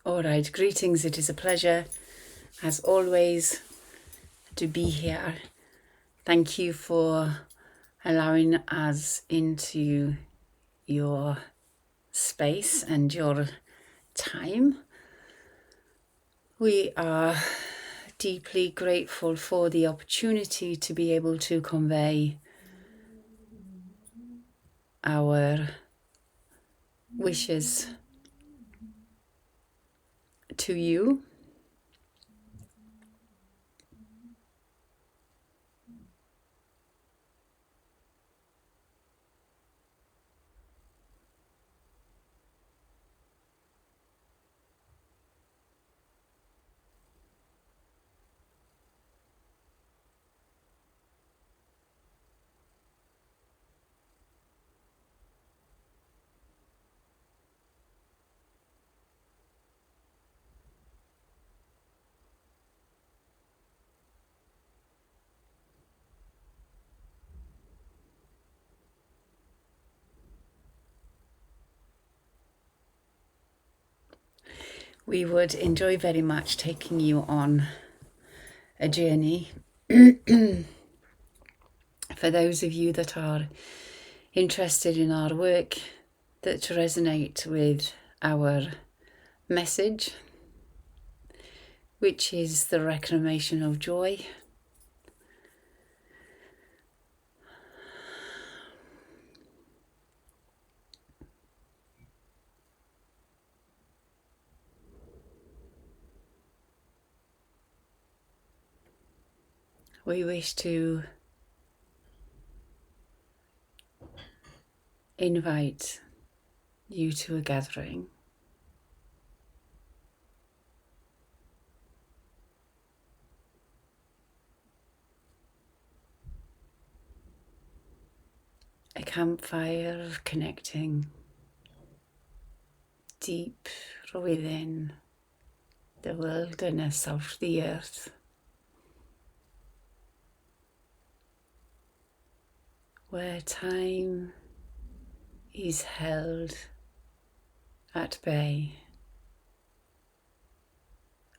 All right, greetings. It is a pleasure, as always, to be here. Thank you for allowing us into your space and your time. We are deeply grateful for the opportunity to be able to convey our wishes to you. We would enjoy very much taking you on a journey. For those of you that are interested in our work, that resonate with our message, which is the reclamation of joy. We wish to invite you to a gathering a campfire of connecting deep within the wilderness of the earth, where time is held at bay,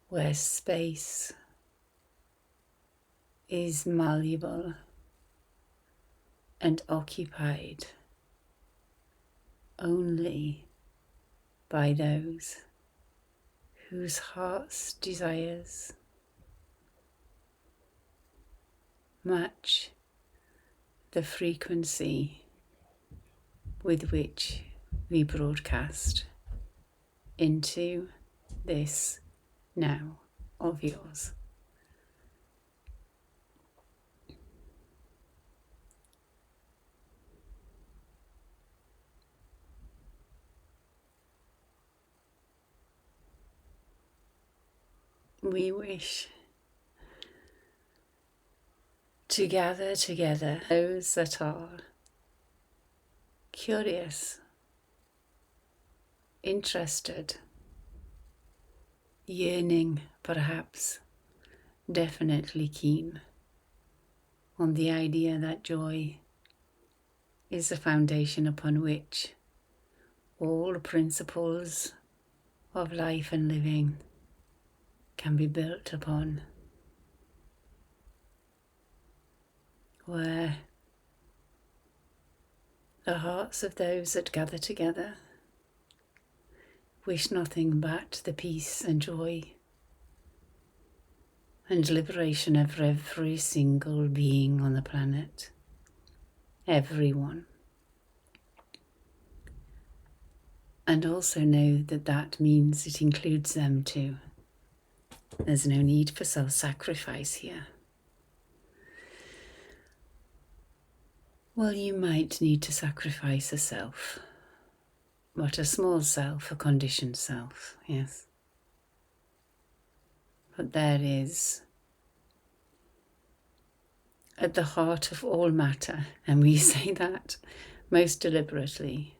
where space is malleable and occupied only by those whose heart's desires match the frequency with which we broadcast into this now of yours. We wish to gather together those that are curious, interested, yearning, perhaps, definitely keen on the idea that joy is the foundation upon which all principles of life and living can be built upon, where the hearts of those that gather together wish nothing but the peace and joy and liberation of every single being on the planet, everyone. And also know that that means it includes them too. There's no need for self-sacrifice here. Well, you might need to sacrifice a self, but a small self, a conditioned self, yes. But there is, at the heart of all matter, and we say that most deliberately,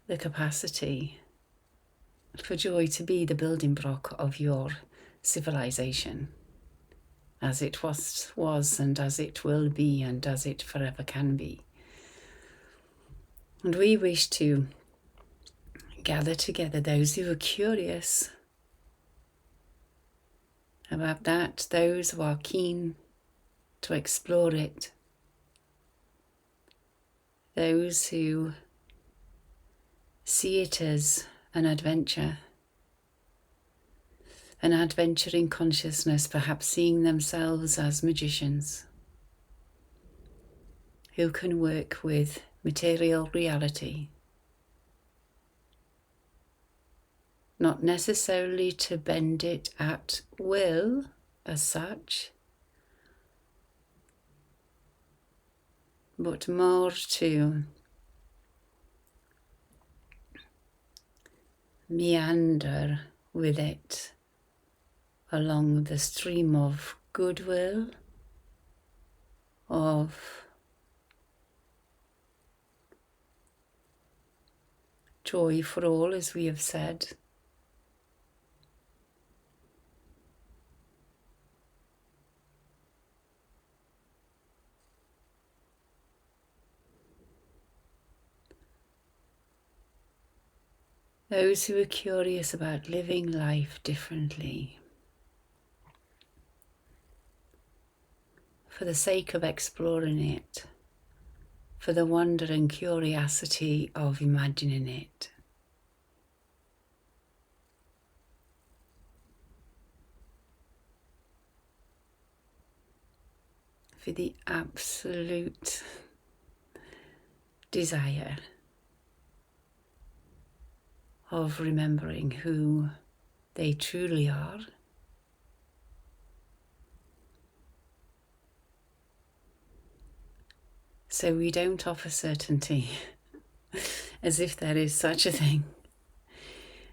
the capacity for joy to be the building block of your civilization, as it was and as it will be and as it forever can be. And we wish to gather together those who are curious about that, those who are keen to explore it, those who see it as an adventure in consciousness, perhaps seeing themselves as magicians who can work with material reality, not necessarily to bend it at will as such, but more to meander with it along the stream of goodwill, of joy for all, as we have said. Those who are curious about living life differently, for the sake of exploring it, for the wonder and curiosity of imagining it. For the absolute desire of remembering who they truly are, so we don't offer certainty as if there is such a thing.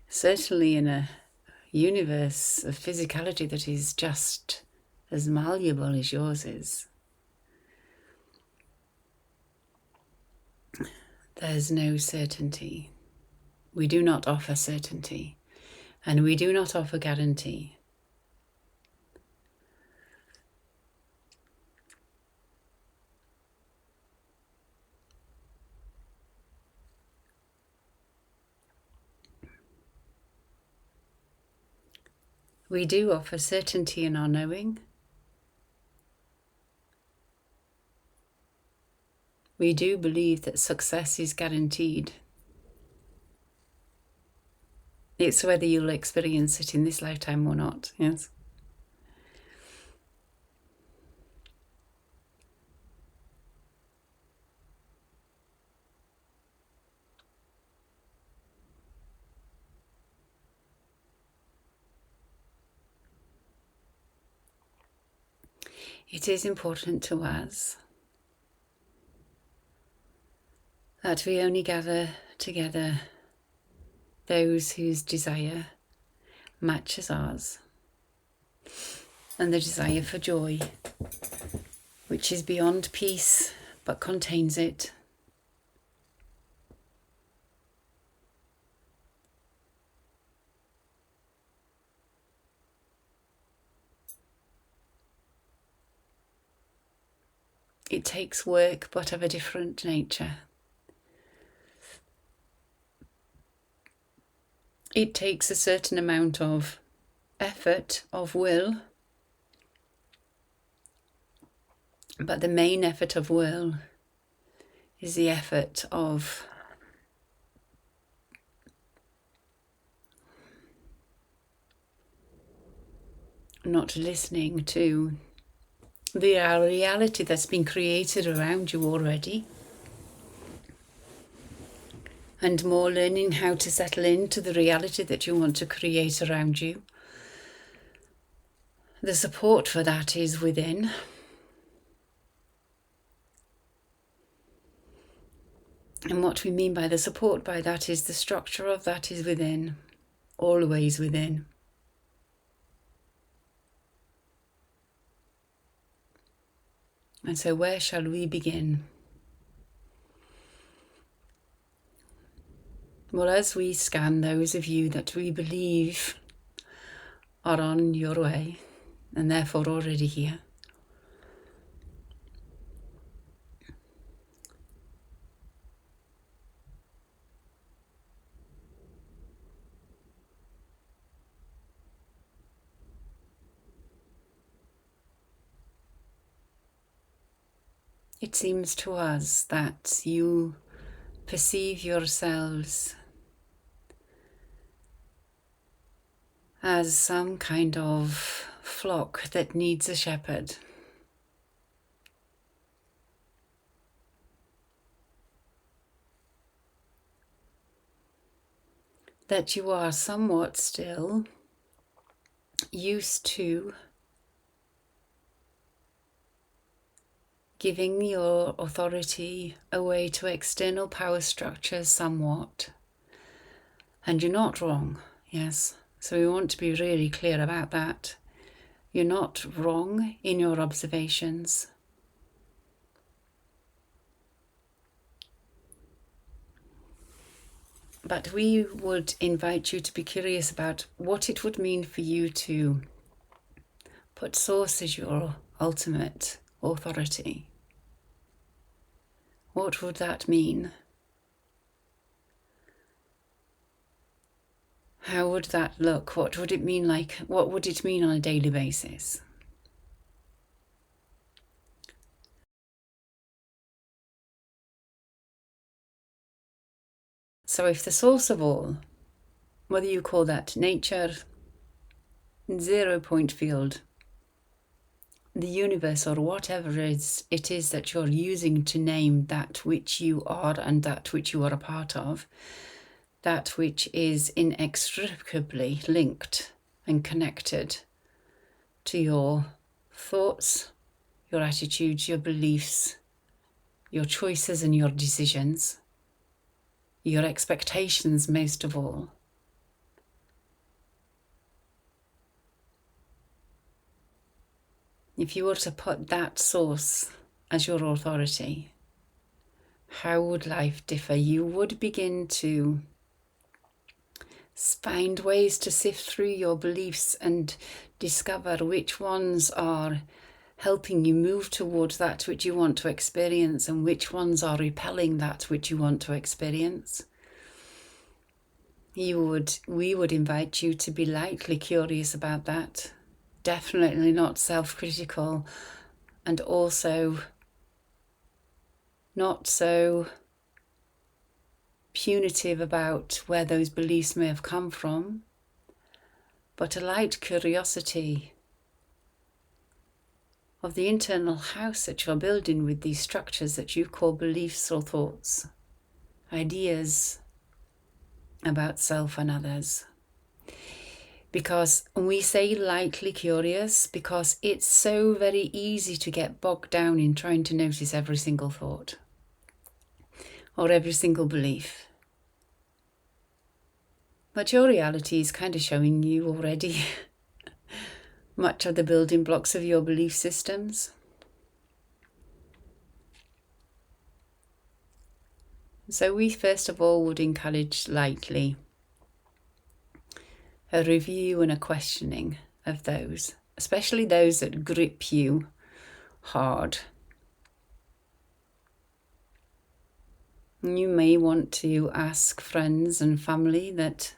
Certainly in a universe of physicality that is just as malleable as yours is, there's no certainty. We do not offer certainty, and we do not offer guarantee. We do offer certainty in our knowing. We do believe that success is guaranteed. It's whether you'll experience it in this lifetime or not, yes? It is important to us that we only gather together those whose desire matches ours, and the desire for joy, which is beyond peace but contains it. It takes work, but of a different nature. It takes a certain amount of effort, of will, but the main effort of will is the effort of not listening to the reality that's been created around you already, and more learning how to settle into the reality that you want to create around you. The support for that is within. And what we mean by the support by that is the structure of that is within, always within. And so where shall we begin? Well, as we scan those of you that we believe are on your way, and therefore already here, it seems to us that you perceive yourselves as some kind of flock that needs a shepherd. That you are somewhat still used to giving your authority away to external power structures somewhat. And you're not wrong, yes. So we want to be really clear about that. You're not wrong in your observations. But we would invite you to be curious about what it would mean for you to put Source as your ultimate authority. What would that mean? How would that look? What would it mean like? What would it mean on a daily basis? So if the source of all, whether you call that nature, 0 point field, the universe, or whatever it is that you're using to name that which you are and that which you are a part of, that which is inextricably linked and connected to your thoughts, your attitudes, your beliefs, your choices and your decisions, your expectations most of all. If you were to put that source as your authority, how would life differ? You would begin to find ways to sift through your beliefs and discover which ones are helping you move towards that which you want to experience and which ones are repelling that which you want to experience. We would invite you to be lightly curious about that. Definitely not self-critical, and also not so punitive about where those beliefs may have come from, but a light curiosity of the internal house that you're building with these structures that you call beliefs or thoughts, ideas about self and others. Because we say lightly curious because it's so very easy to get bogged down in trying to notice every single thought or every single belief. But your reality is kind of showing you already much of the building blocks of your belief systems. So we first of all would encourage lightly a review and a questioning of those, especially those that grip you hard. You may want to ask friends and family that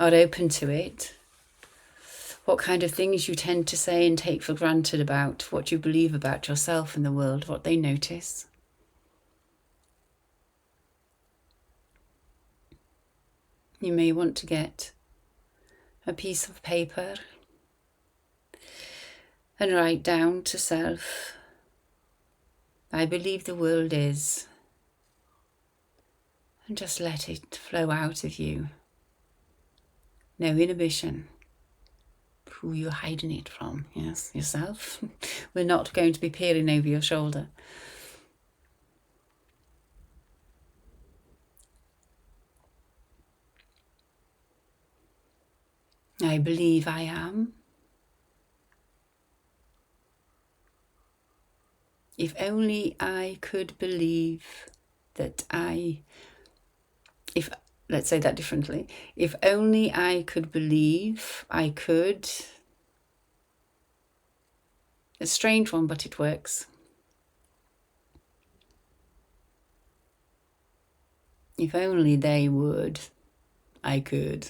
are open to it what kind of things you tend to say and take for granted about what you believe about yourself and the world, what they notice. You may want to get a piece of paper and write down to self, I believe the world is, and just let it flow out of you. No inhibition. Who you're hiding it from, yes, yourself. We're not going to be peering over your shoulder. I believe I am. If only I could believe that let's say that differently. If only I could believe I could. A strange one, but it works. If only they would, I could.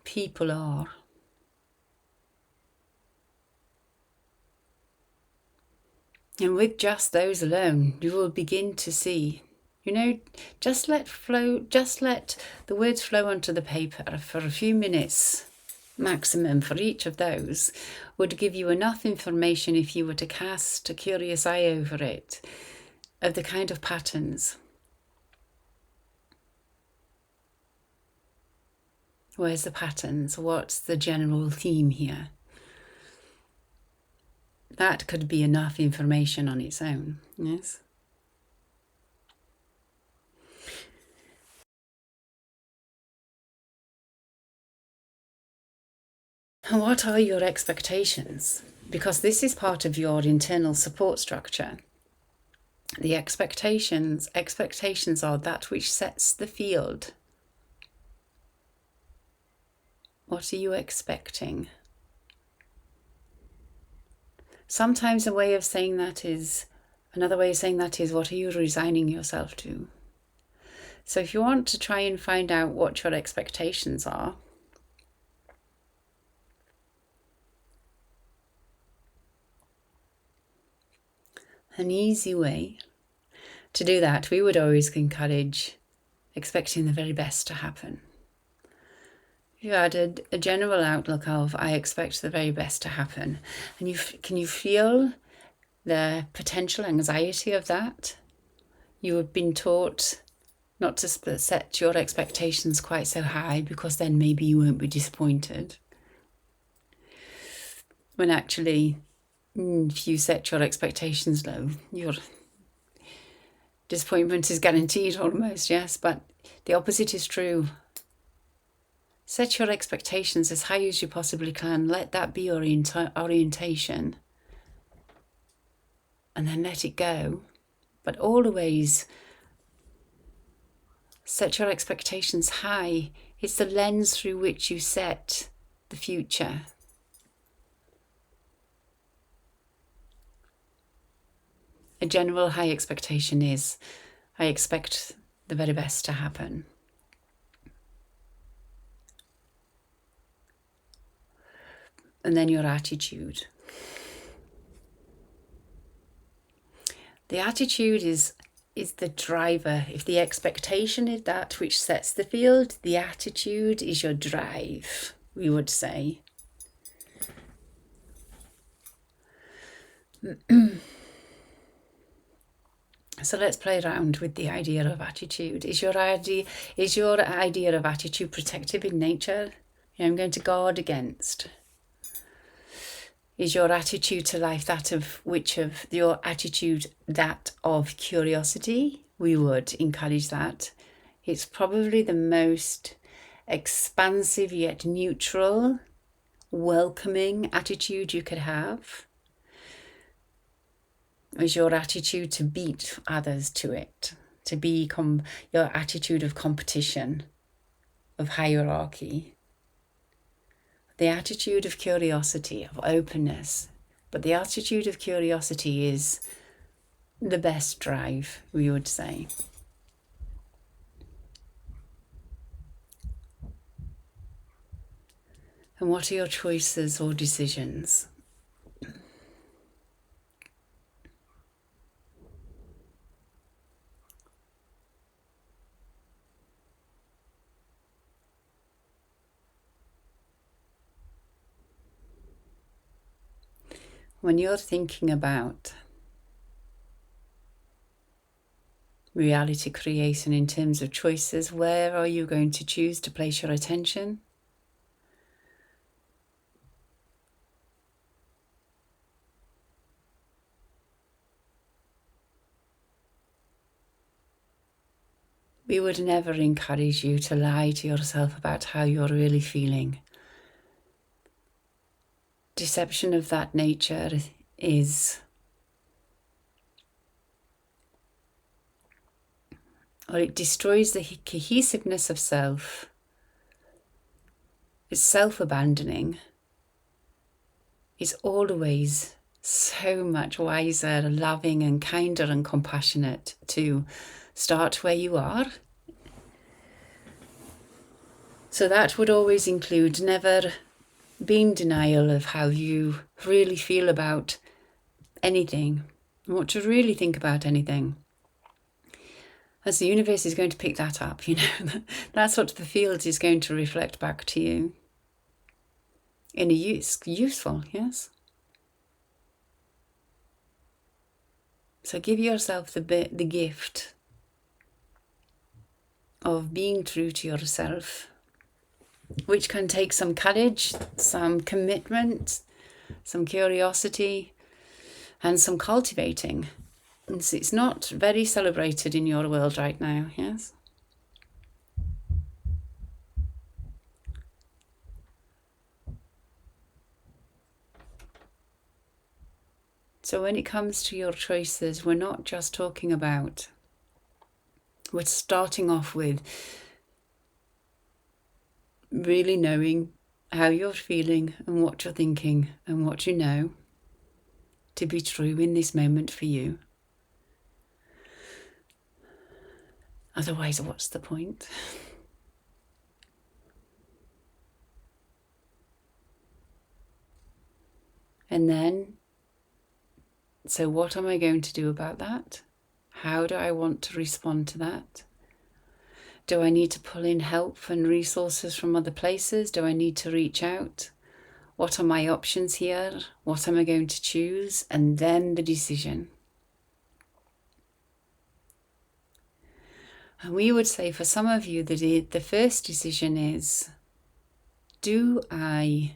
People are. And with just those alone, you will begin to see, just let the words flow onto the paper for a few minutes maximum for each of those would give you enough information if you were to cast a curious eye over it, of the kind of patterns. Where's the patterns? What's the general theme here? That could be enough information on its own, yes? And what are your expectations? Because this is part of your internal support structure. The expectations are that which sets the field. What are you expecting? Sometimes another way of saying that is, what are you resigning yourself to? So if you want to try and find out what your expectations are, an easy way to do that, we would always encourage expecting the very best to happen. You added a general outlook of, I expect the very best to happen. And can you feel the potential anxiety of that? You have been taught not to set your expectations quite so high, because then maybe you won't be disappointed. When actually, if you set your expectations low, your disappointment is guaranteed almost, yes, but the opposite is true. Set your expectations as high as you possibly can. Let that be your orientation. And then let it go. But always set your expectations high. It's the lens through which you set the future. A general high expectation is, I expect the very best to happen. And then your attitude. The attitude is the driver. If the expectation is that which sets the field, the attitude is your drive, we would say. So let's play around with the idea of attitude. Is your idea of attitude protective in nature? I'm going to guard against. Is your attitude to life that of curiosity? We would encourage that. It's probably the most expansive yet neutral, welcoming attitude you could have. Is your attitude to beat others to it, to be your attitude of competition, of hierarchy? The attitude of curiosity, of openness, but the attitude of curiosity is the best drive, we would say. And what are your choices or decisions? When you're thinking about reality creation in terms of choices, where are you going to choose to place your attention? We would never encourage you to lie to yourself about how you're really feeling. Deception of that nature it destroys the cohesiveness of self. It's self-abandoning. It's always so much wiser, loving and kinder and compassionate to start where you are. So that would always include never be in denial of how you really feel about anything. and what to really think about anything, as the universe is going to pick that up, that's what the field is going to reflect back to you in a useful, yes? So give yourself the gift of being true to yourself, which can take some courage, some commitment, some curiosity, and some cultivating. It's not very celebrated in your world right now, yes? So when it comes to your choices, we're not just talking about, we're starting off with really knowing how you're feeling and what you're thinking and what you know to be true in this moment for you. Otherwise, what's the point? And then, so what am I going to do about that? How do I want to respond to that? Do I need to pull in help and resources from other places? Do I need to reach out? What are my options here? What am I going to choose? And then the decision. And we would say for some of you that the first decision is, do I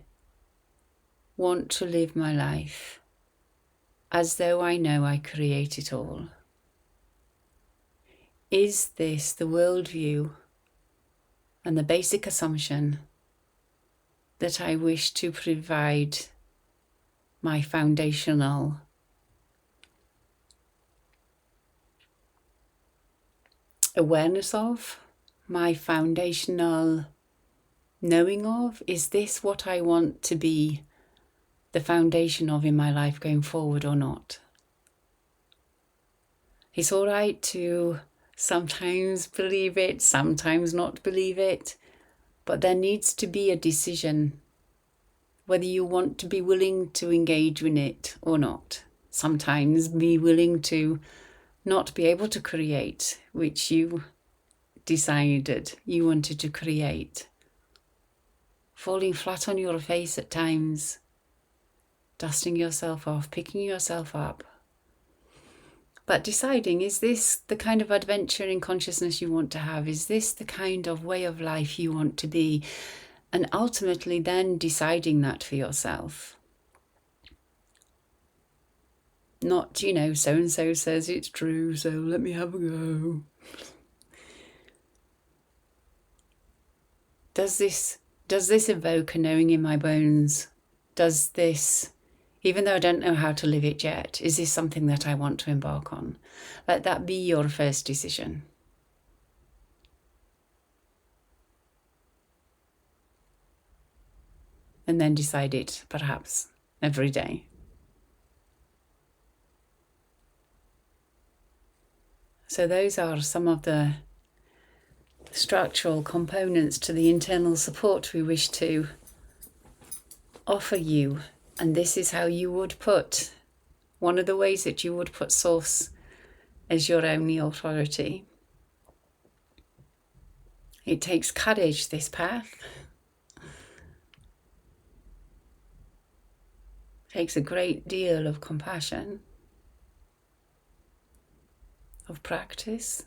want to live my life as though I know I create it all? Is this the worldview and the basic assumption that I wish to provide my foundational awareness of, my foundational knowing of? Is this what I want to be the foundation of in my life going forward or not? It's all right to sometimes believe it, sometimes not believe it, but there needs to be a decision whether you want to be willing to engage in it or not. Sometimes be willing to not be able to create, which you decided you wanted to create. Falling flat on your face at times, dusting yourself off, picking yourself up. But deciding, is this the kind of adventure in consciousness you want to have? Is this the kind of way of life you want to be? And ultimately then deciding that for yourself. Not, so-and-so says it's true, so let me have a go. Does this evoke a knowing in my bones? Does this, even though I don't know how to live it yet, is this something that I want to embark on? Let that be your first decision. And then decide it, perhaps, every day. So those are some of the structural components to the internal support we wish to offer you. And this is how you would put, one of the ways that you would put Source as your only authority. It takes courage, this path. It takes a great deal of compassion, of practice.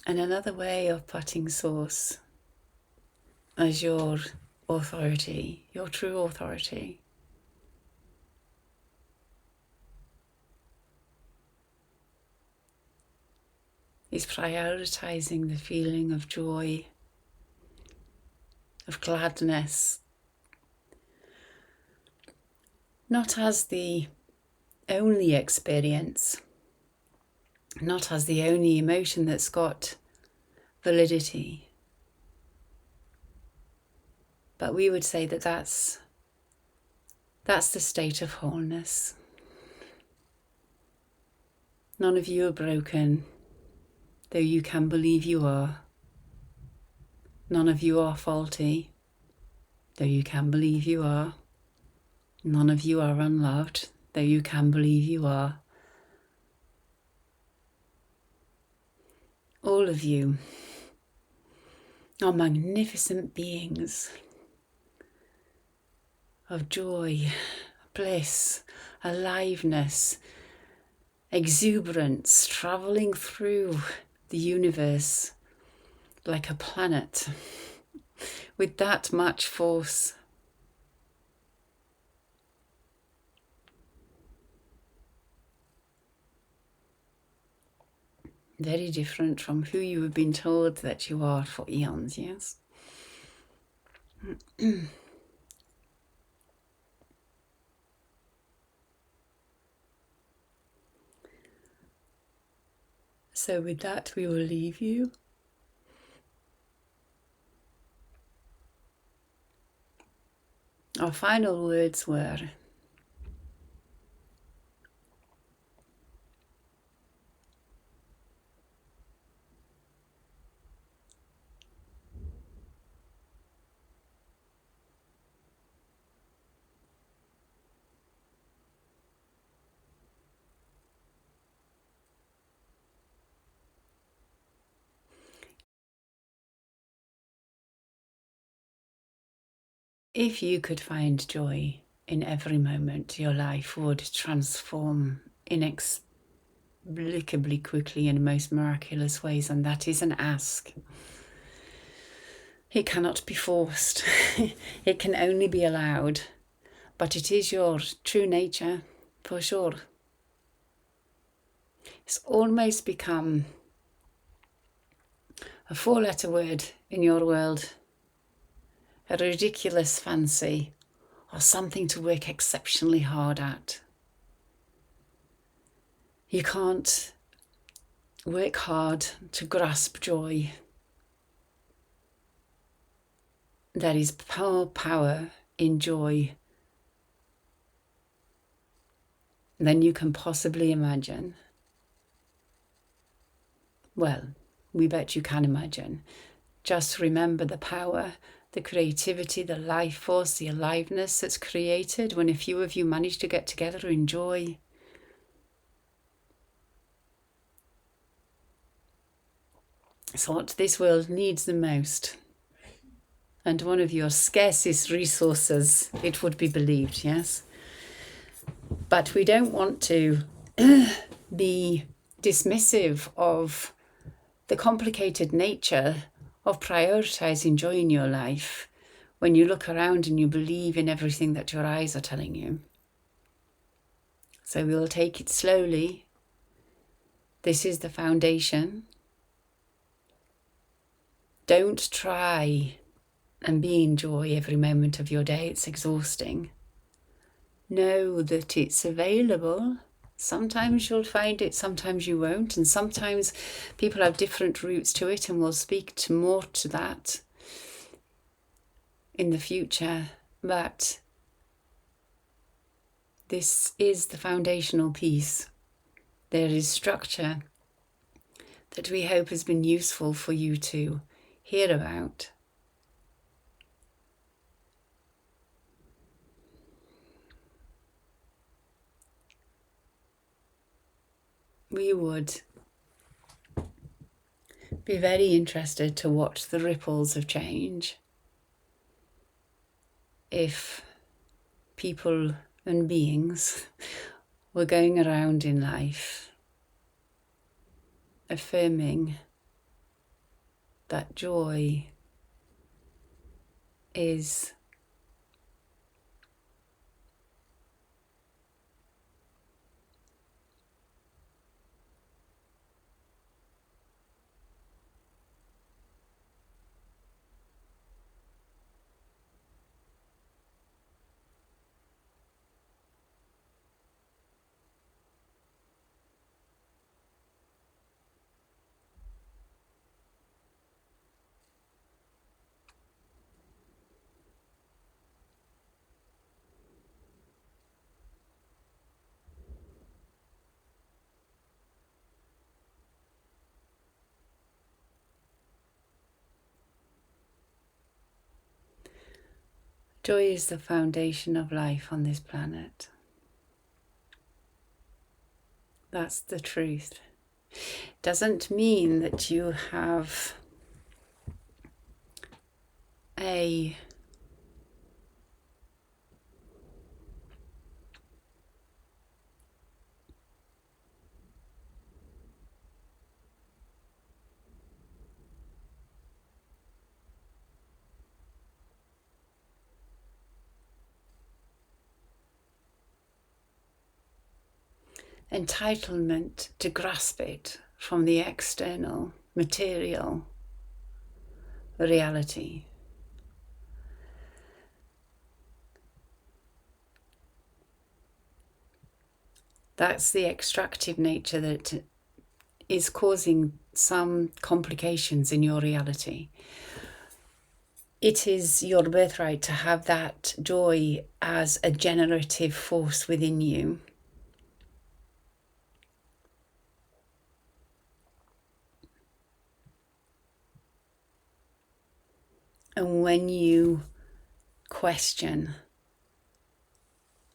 And another way of putting Source as your authority, your true authority, is prioritizing the feeling of joy, of gladness, not as the only experience, not as the only emotion that's got validity, but we would say that that's the state of wholeness. None of you are broken, though you can believe you are. None of you are faulty, though you can believe you are. None of you are unloved, though you can believe you are. All of you are magnificent beings of joy, bliss, aliveness, exuberance, travelling through the universe like a planet with that much force. Very different from who you have been told that you are for eons, yes? So with that, we will leave you. Our final words were, if you could find joy in every moment, your life would transform inexplicably quickly in most miraculous ways, and that is an ask. It cannot be forced. It can only be allowed, but it is your true nature, for sure. It's almost become a 4-letter word in your world, a ridiculous fancy, or something to work exceptionally hard at. You can't work hard to grasp joy. There is power in joy than you can possibly imagine. Well, we bet you can imagine. Just remember the power, the creativity, the life force, the aliveness that's created when a few of you manage to get together in joy. It's what this world needs the most. And one of your scarcest resources, it would be believed, yes? But we don't want to be dismissive of the complicated nature of prioritizing joy in your life when you look around and you believe in everything that your eyes are telling you. So we'll take it slowly. This is the foundation. Don't try and be in joy every moment of your day. It's exhausting. Know that it's available. Sometimes you'll find it, sometimes you won't. And sometimes people have different routes to it, and we'll speak more to that in the future. But this is the foundational piece. There is structure that we hope has been useful for you to hear about. We would be very interested to watch the ripples of change if people and beings were going around in life affirming that joy is Joy is the foundation of life on this planet. That's the truth. Doesn't mean that you have a entitlement to grasp it from the external material reality. That's the extractive nature that is causing some complications in your reality. It is your birthright to have that joy as a generative force within you. And when you question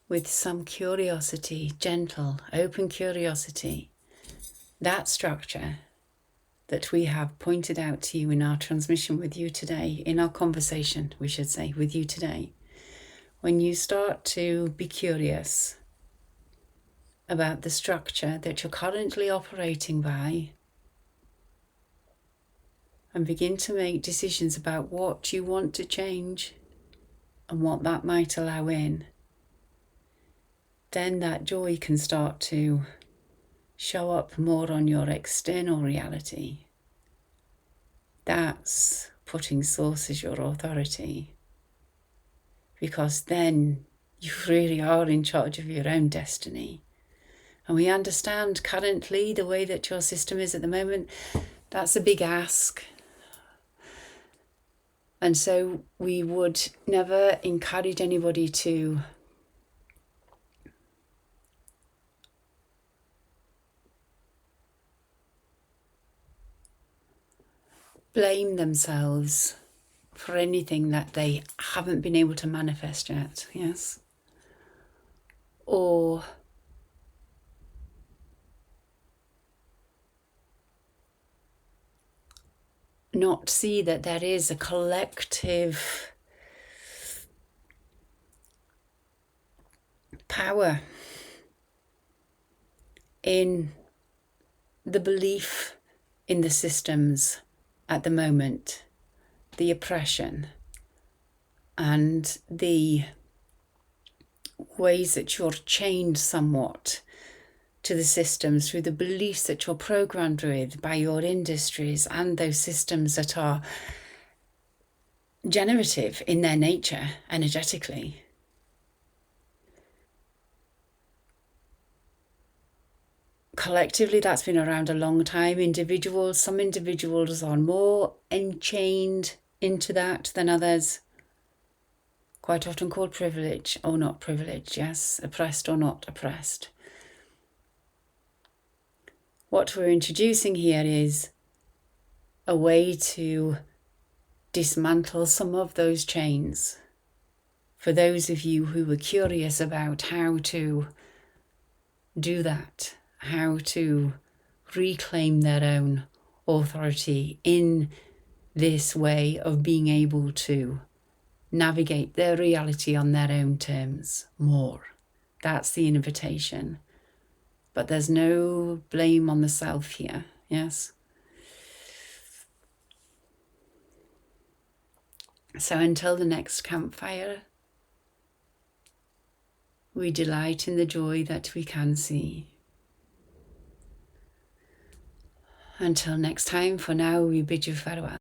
with some curiosity, gentle, open curiosity, that structure that we have pointed out to you in our transmission with you today, in our conversation, we should say, with you today, when you start to be curious about the structure that you're currently operating by and begin to make decisions about what you want to change and what that might allow in, then that joy can start to show up more on your external reality. That's putting Source as your authority, because then you really are in charge of your own destiny. And we understand currently the way that your system is at the moment, that's a big ask. And so we would never encourage anybody to blame themselves for anything that they haven't been able to manifest yet, yes? Or not see that there is a collective power in the belief in the systems at the moment, the oppression and the ways that you're chained somewhat to the systems through the beliefs that you're programmed with by your industries and those systems that are generative in their nature energetically. Collectively, that's been around a long time. Some individuals are more enchained into that than others. Quite often called privilege or not privileged, yes, oppressed or not oppressed. What we're introducing here is a way to dismantle some of those chains. For those of you who were curious about how to do that, how to reclaim their own authority in this way of being able to navigate their reality on their own terms more. That's the invitation. But there's no blame on the self here, yes? So until the next campfire, we delight in the joy that we can see. Until next time, for now, we bid you farewell.